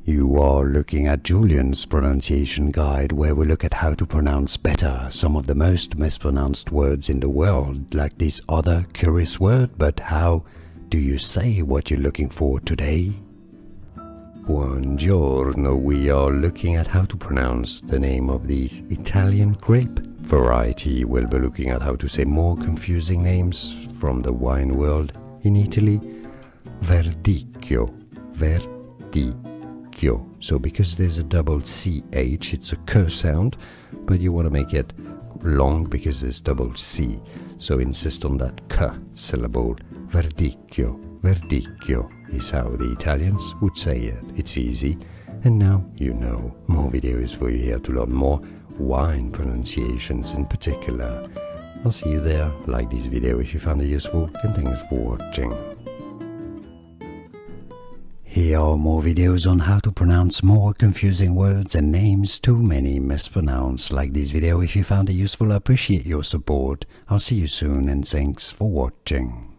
You are looking at Julian's pronunciation guide, where we look at how to pronounce better some of the most mispronounced words in the world, like this other curious word. But how do you say what you're looking for today? Buongiorno, we are looking at how to pronounce the name of this Italian grape variety. We'll be looking at how to say more confusing names from the wine world in Italy. Verdicchio, verdicchio. So because there's a double CH, it's a K sound, but you want to make it long because there's double C. So insist on that K syllable. Verdicchio, verdicchio is how the Italians would say it. It's easy, and now you know. More videos for you here to learn more wine pronunciations in particular. I'll see you there. Like this video if you found it useful, and thanks for watching. Here are more videos on how to pronounce more confusing words and names too many mispronounced. Like this video if you found it useful. I appreciate your support. I'll see you soon, and thanks for watching.